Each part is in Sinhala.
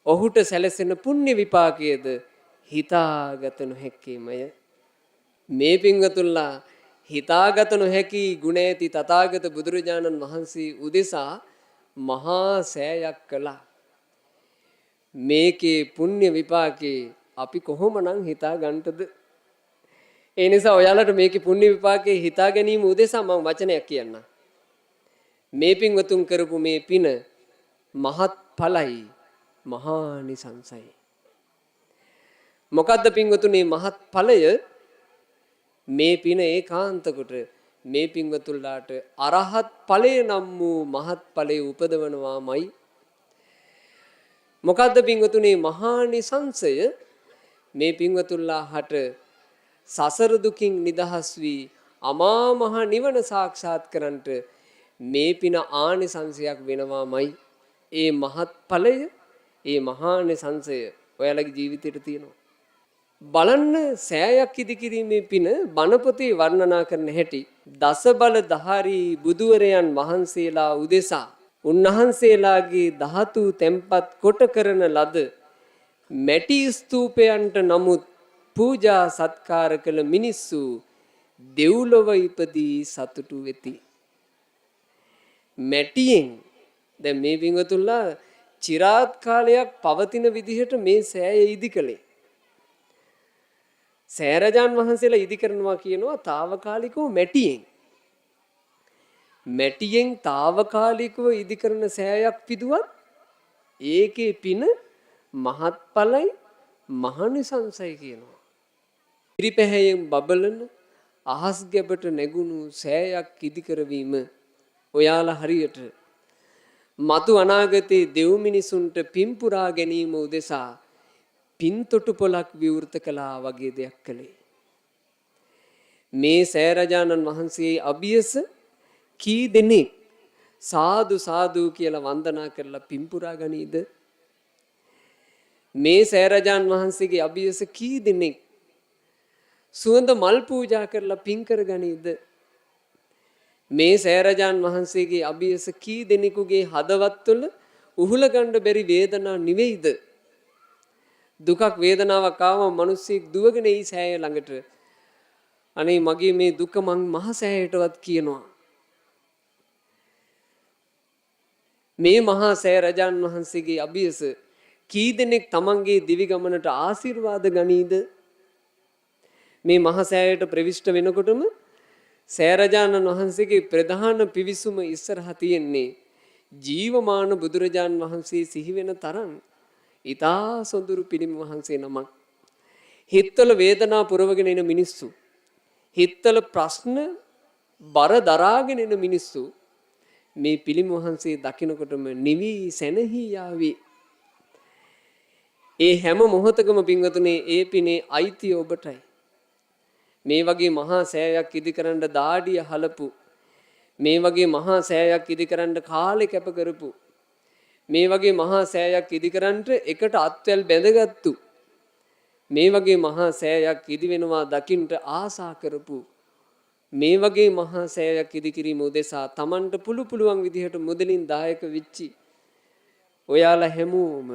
ඔහුට සැලසෙන පුණ්‍ය විපාකයේද හිතාගත නොහැකීමය. මේ පින්වතුන්ලා හිතාගත නොහැකි ගුණ ඇති තථාගත බුදුරජාණන් වහන්සේ උදෙසා මහා සෑයක් කළා. මේකේ පුණ්‍ය විපාකේ අපි කොහොමනම් හිතා ගන්නටද? ඒ නිසා ඔයාලට මේකේ පුණ්‍ය විපාකේ හිතා ගැනීම උදෙසා මම වචනයක් කියන්නම්. මේ පින්වතුන් කරපු මේ පින මහත් ඵලයි මහානිසංසයි. මොකද්ද පින්වතුනි මහත් ඵලය? මේ පින ඒකාන්ත කොට මේ පින්වතුන්ලාට අරහත් ඵලය නම් වූ මහත් ඵලය උපදවනවාමයි. මොකද්ද පින්වතුනි මහානිසංසය? මේ පින්වතුන්ලා හට සසර දුකින් නිදහස් වී අමා මහ නිවන සාක්ෂාත් කරන්නට මේ පින ආනිසංසයක් වෙනවාමයි. ඒ මහත් ඵලය, ඒ මහානිසංසය ඔයාලගේ ජීවිතේට තියෙනවා. බලන්න සෑයක් ඉදිකිරීමේ පින බණ පොතේ වර්ණනා කරන හැටි දස බලධාරී බුදුවරයන් වහන්සේලා උදෙසා උන්වහන්සේලාගේ ධාතු තැන්පත් කොට කරන ලද මැටි ස්තූපයන්ට නමුත් පූජා සත්කාර කළ මිනිස්සු දෙව්ලොව ඉපදී සතුටු වෙති. මැටියෙන් දැන් මේ පින්වතුන්ලා চিරාත් කාලයක් පවතින විදිහට මේ සෑය ඉදි කළේ. සෑරජාන් වහන්සේලා ඉදි කරනවා කියනවා తాවකාලිකව මැටියෙන්. මැටියෙන් తాවකාලිකව ඉදි කරන සෑයක් පිදුවත් ඒකේ පින මහත්ඵලයි මහනිසංසයි කියනවා. ඉරිපැහැයෙන් බබලන අහස් ගැබට නැගුණු සෑයක් ඉදි කරවීම ඔයාලා හරියට මතු අනාගතයේ දෙව් මිනිසුන්ට පින් පුරා ගැනීම උදෙසා පින් තොටුපළක් විවෘත කළා වගේ දෙයක් කළේ. මේ සෑරජානන් වහන්සේ අභියස කී දෙනෙක් සාදු සාදු කියලා වන්දනා කරලා පින් පුරා ගනීද? මේ සෑරජාන් වහන්සේගේ අභියස කී දෙනෙක් සුවඳ මල් පූජා කරලා පින් කර ගනීද? මේ සෑරජාන් වහන්සේගේ අභියස කී දෙනෙකුගේ හදවත් තුළ උහුල ගන්න බැරි වේදනා නිවෙයිද? දුකක් වේදනාවක් ආවම මිනිස්සෙක් දුවගෙන ඒ සෑය ළඟට අනේ මගේ මේ දුක මං මහ සෑයටවත් කියනවා. මේ මහා සෑරජාන් වහන්සේගේ අභියස කී දෙනෙක් තමන්ගේ දිවි ගමනට ආශිර්වාද ගනීද? මේ මහා සෑයට ප්‍රවිෂ්ඨ වෙනකොටම සෑරජානන් වහන්සේගේ ප්‍රධාන පිවිසුම ඉස්සරහා තියෙන්නේ ජීවමාන බුදුරජාන් වහන්සේ සිහි වෙන තරම් ඊතා සොඳුරු පිළිම වහන්සේ නමක්. හිතවල වේදනා පුරවගෙන එන මිනිස්සු, හිතවල ප්‍රශ්න බර දරාගෙන එන මිනිස්සු මේ පිළිම වහන්සේ දකිනකොටම නිවි සැනහී යාවි. ඒ හැම මොහොතකම පින්වතුනේ ඒ පිනේ අයිතිය ඔබටයි. මේ වගේ මහා සෑයක් ඉදි කරන්න දාඩිය හලපු, මේ වගේ මහා සෑයක් ඉදි කරන්න කාලේ කැප කරපු, මේ වගේ මහා සෑයක් ඉදි කරන්නට එකට අත්වැල් බැඳගත්තු, මේ වගේ මහා සෑයක් ඉදි වෙනවා දකින්නට ආසා කරපු, මේ වගේ මහා සෑයක් ඉදි කිරීම උදෙසා Tamanට පුළුවන් විදිහට මුදලින් දායක වෙච්චි ඔයාලා හැමෝම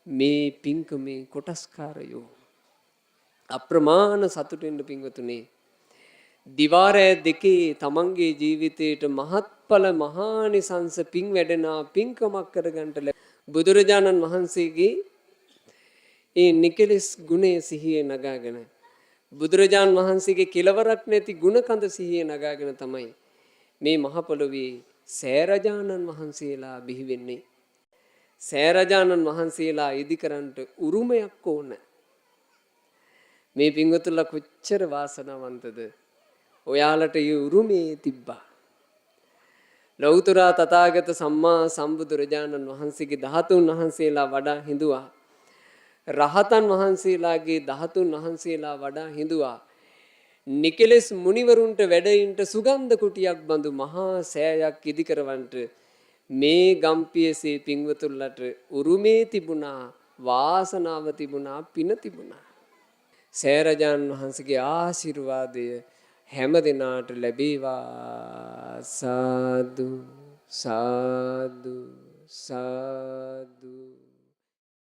මේ පින්කමේ කොටස්කාරයෝ. අප්‍රමාණ සතුටින් පින්වතුනේ දිවාරය දෙකේ තමන්ගේ ජීවිතයට මහත්ඵල මහානිසංස පින් වැඩෙනා පින්කමක් කරගන්නට බුදුරජාණන් වහන්සේගේ ඒ නිකලස් ගුණය සිහියේ නගාගෙන බුදුරජාණන් වහන්සේගේ කෙලවරක් නැති ගුණ කඳ සිහියේ නගාගෙන තමයි මේ මහ පොළොවේ සෑරජාණන් වහන්සේලා බිහි වෙන්නේ. සෑරජාණන් වහන්සේලා ඉදි කරන්නට උරුමයක් ඕන. මේ පින්වතුන්ලා කොච්චර වාසනාවන්තද? ඔයාලට ඒ උරුමේ තිබ්බා. ලෞතර තථාගත සම්මා සම්බුදුරජාණන් වහන්සේගේ ධාතුන් වහන්සේලා වඩා හිඳුවා. රහතන් වහන්සේලාගේ ධාතුන් වහන්සේලා වඩා හිඳුවා. නිකලස් මුනිවරුන්ට වැඩයින්ට සුගන්ධ කුටියක් බඳු මහා සෑයක් ඉදි කරවන්නට මේ ගම්පියසේ පින්වතුන්ලට උරුමේ තිබුණා, වාසනාව තිබුණා, පින තිබුණා. සෑරජාන් වහන්සේගේ ආශිර්වාදය හැම දිනාට ලැබේවා. සාදු සාදු සාදු